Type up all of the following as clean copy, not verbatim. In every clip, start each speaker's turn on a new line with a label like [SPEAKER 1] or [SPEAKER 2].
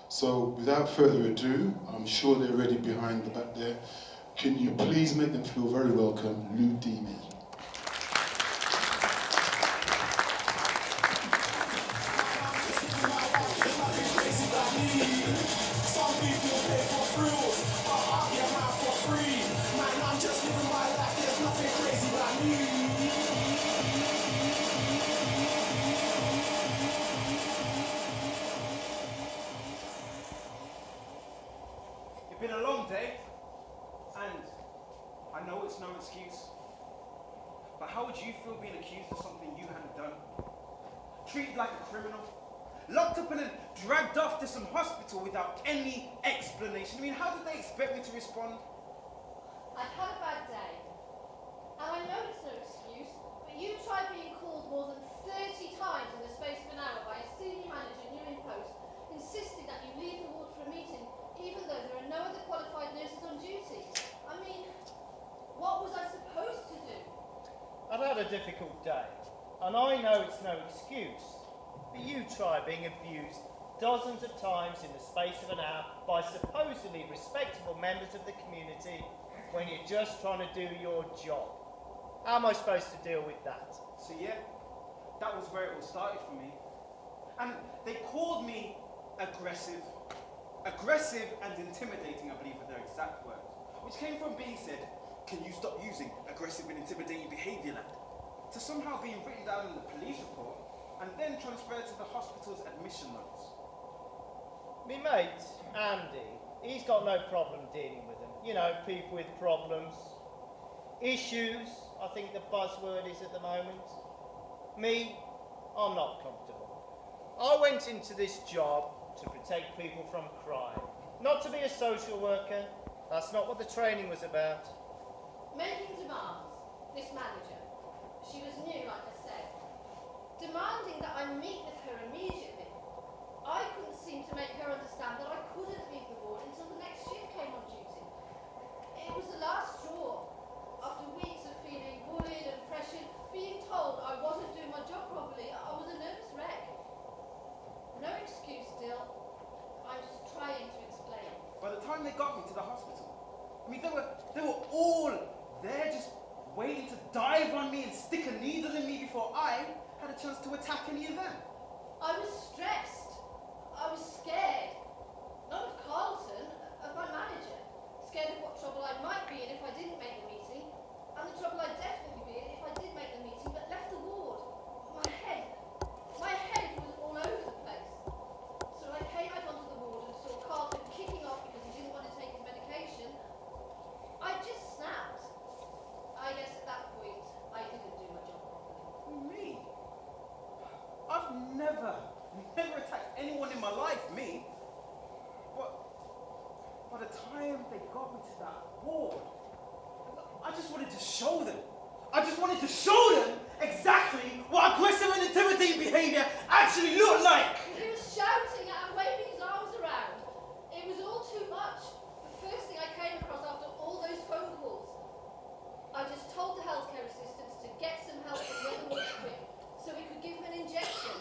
[SPEAKER 1] So without further ado, I'm sure they're ready behind the back there. Can you please make them feel very welcome, Lou Demi.
[SPEAKER 2] It's been a long day, and I know it's no excuse, but how would you feel being accused of something you hadn't done? Treated like a criminal, locked up and then dragged off to some hospital without any explanation. I mean, how did they expect me to respond?
[SPEAKER 3] I've had a bad day, and I know it's no excuse, but you tried being called more than 30 times in the space of an hour by a senior manager new in post, insisting that you leave the ward for a meeting, even though there are no other qualified nurses on duty. I mean, what was I supposed to do?
[SPEAKER 4] I've had a difficult day, and I know it's no excuse, but you try being abused dozens of times in the space of an hour by supposedly respectable members of the community when you're just trying to do your job. How am I supposed to deal with that?
[SPEAKER 2] So yeah, that was where it all started for me. And they called me aggressive and intimidating, I believe are their exact words, which came from being said, "Can you stop using aggressive and intimidating behaviour, lad?" to somehow being written down in the police report and then transferred to the hospital's admission notes.
[SPEAKER 4] Me mate, Andy, he's got no problem dealing with them. You know, people with problems. Issues, I think the buzzword is at the moment. Me, I'm not comfortable. I went into this job to protect people from crime, not to be a social worker. That's not what the training was about.
[SPEAKER 3] Making demands, this manager. She was new, like I said. Demanding that I meet with her immediately. I couldn't seem to make her understand that I couldn't leave the ward until the next shift came on duty. It was the last straw. After weeks of feeling bullied and pressured, being told I wasn't doing my job properly, I was a nervous wreck. No excuse still. I'm just trying to explain.
[SPEAKER 2] By the time they got me to the hospital, I mean, they were all there just waiting to dive on me and stick a needle in me before I had a chance to attack any of them.
[SPEAKER 3] I was stressed. I was scared. Not of Carlton, of my manager. Scared of what trouble I might be in if I didn't make the meeting, and the trouble I'd definitely be in if I did make the meeting but left the ward. My head was all over the place. So when I came out onto the ward and saw Carlton kicking off because he didn't want to take his medication, I just snapped. I guess at that point, I didn't do my job properly.
[SPEAKER 2] Me? I've never attacked anyone in my life, me. But by the time they got me to that ward, I just wanted to show them. I just wanted to show them exactly what aggressive and intimidating behaviour actually looked like.
[SPEAKER 3] He was shouting and waving his arms around. It was all too much. The first thing I came across after all those phone calls. I just told the healthcare assistants to get some help from the other wards quick so we could give him an injection.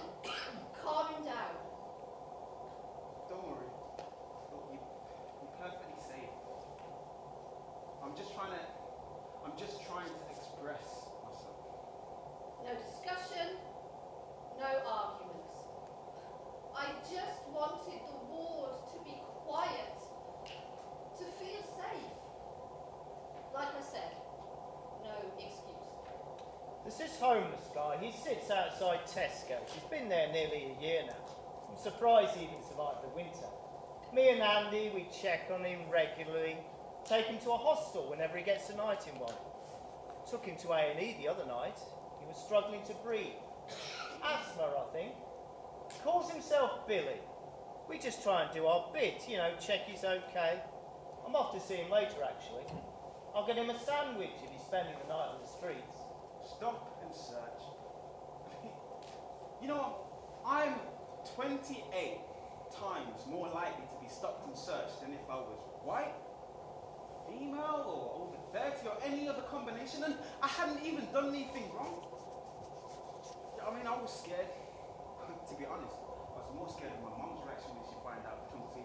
[SPEAKER 3] Calm him down.
[SPEAKER 2] Don't worry. Look, you're perfectly safe. I'm just trying to express myself.
[SPEAKER 3] No discussion, no arguments. I just wanted the ward to be quiet, to feel safe. Like I said, no excuse.
[SPEAKER 4] There's this homeless guy. He sits outside Tesco's. He's been there nearly a year now. I'm surprised he even survived the winter. Me and Andy, we check on him regularly, take him to a hostel whenever he gets a night in one. Took him to A&E the other night. He was struggling to breathe. Asthma, I think. Calls himself Billy. We just try and do our bit, you know, check he's okay. I'm off to see him later, actually. I'll get him a sandwich if he's spending the night on the streets.
[SPEAKER 2] Stop and search. You know, I'm 28 times more likely to be stopped and searched than if I was white, female, or over 30, or any other combination, and I hadn't even done anything wrong. I mean, I was scared. To be honest, I was more scared of my mum's reaction when she found out the truth.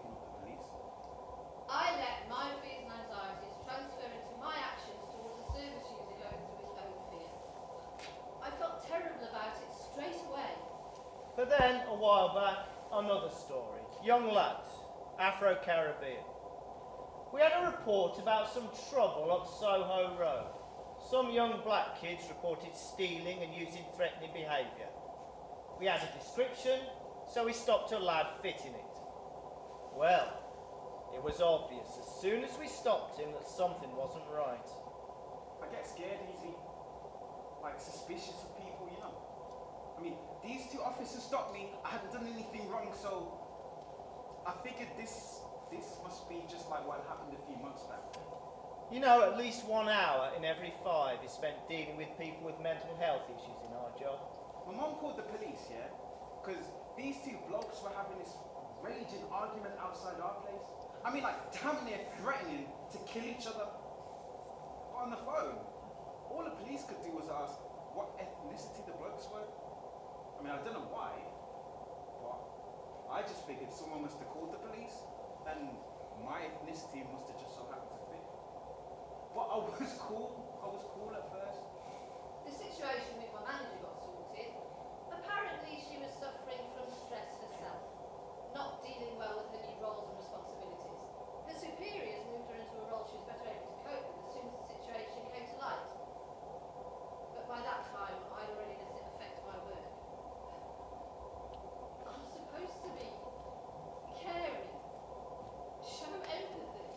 [SPEAKER 4] while back, another story. Young lads, Afro-Caribbean. We had a report about some trouble up Soho Road. Some young black kids reported stealing and using threatening behaviour. We had a description, so we stopped a lad fitting it. Well, it was obvious as soon as we stopped him that something wasn't right.
[SPEAKER 2] I get scared easy, like suspicious of people, you know. I mean, these two officers stopped me. I hadn't done anything wrong, so I figured this must be just like what happened a few months back.
[SPEAKER 4] You know, at least 1 hour in every 5 is spent dealing with people with mental health issues in our job.
[SPEAKER 2] My mum called the police, yeah, because these two blokes were having this raging argument outside our place. I mean, like, damn near threatening to kill each other. But on the phone, all the police could do was ask what ethnicity the blokes were. I mean, I don't know why, but I just figured someone must have called the police, and my ethnicity must have just so happened to fit. But I was cool at first.
[SPEAKER 3] The situation with my manager got sorted. Apparently she was suffering from stress herself, not dealing well with her new roles and responsibilities. Her superiors moved her into a role she was better able to cope with as soon as the situation came to light. But by that time, I'd already let it affect my work. I'm supposed to be caring, show empathy.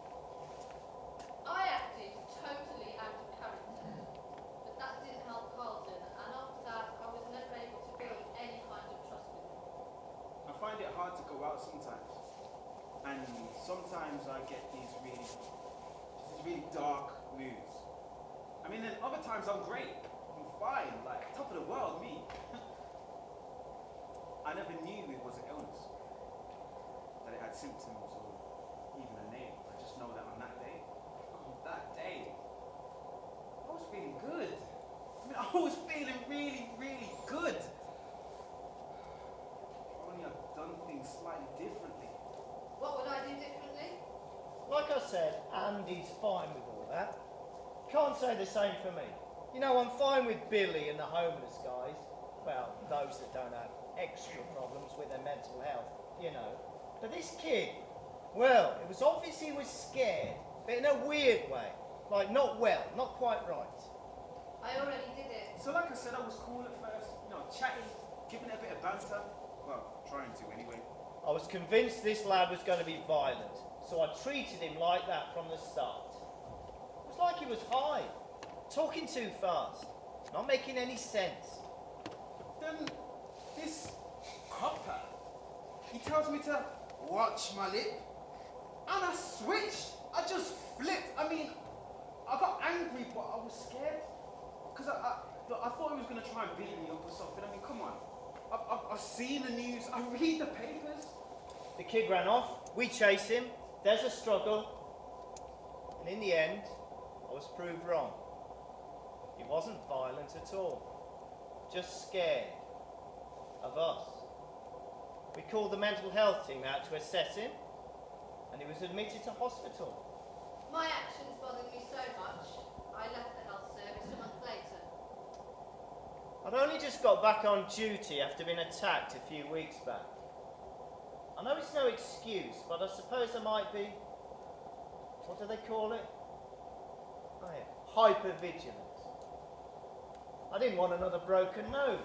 [SPEAKER 3] I acted totally out of character, but that didn't help Carlton, and after that, I was never able to build any kind of trust with him.
[SPEAKER 2] I find it hard to go out sometimes, and sometimes I get these really dark moods. I mean, then other times I'm great, I'm fine, like top of the world, me. I never knew it was an illness, that it had symptoms or even a name. I just know that on that day, I was feeling good. I mean, I was feeling really, really good. If only I'd done things slightly differently.
[SPEAKER 3] What would I do differently?
[SPEAKER 4] Like I said, Andy's fine with all that. Can't say the same for me. You know, I'm fine with Billy and the homeless guys. Well, those that don't have extra problems with their mental health, you know. But this kid, well, it was obvious he was scared, but in a weird way. Like, not well, not quite right.
[SPEAKER 3] I already did it.
[SPEAKER 2] So like I said, I was cool at first, you know, chatting, giving it a bit of banter. Well, trying to anyway.
[SPEAKER 4] I was convinced this lad was going to be violent, so I treated him like that from the start. It was like he was high, talking too fast, not making any sense.
[SPEAKER 2] Then this copper, he tells me to watch my lip, and I switched. I just flipped. I mean, I got angry, but I was scared. Because I thought he was going to try and beat me up or something. I mean, come on. I've seen the news. I read the papers.
[SPEAKER 4] The kid ran off, we chase him, there's a struggle, and in the end, I was proved wrong. He wasn't violent at all, just scared of us. We called the mental health team out to assess him, and he was admitted to hospital.
[SPEAKER 3] My actions bothered me so much, I left the health service a month later.
[SPEAKER 4] I'd only just got back on duty after being attacked a few weeks back. I know it's no excuse, but I suppose I might be, what do they call it? Oh yeah, hypervigilant. I didn't want another broken nose.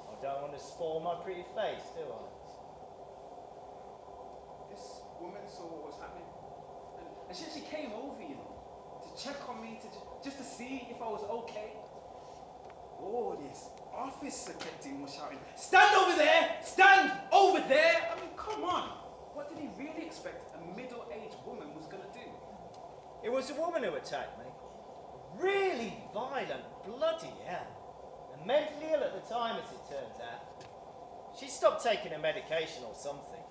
[SPEAKER 4] I don't want to spoil my pretty face, do I?
[SPEAKER 2] This woman saw what was happening. And she came over, you know, to check on me, just to see if I was okay. Oh, this officer kept him shouting, "Stand over there! Stand over there!" I mean, come on. What did he really expect a middle-aged woman was going to do?
[SPEAKER 4] It was a woman who attacked me. Really violent, bloody hell. And mentally ill at the time, as it turns out. She stopped taking her medication or something.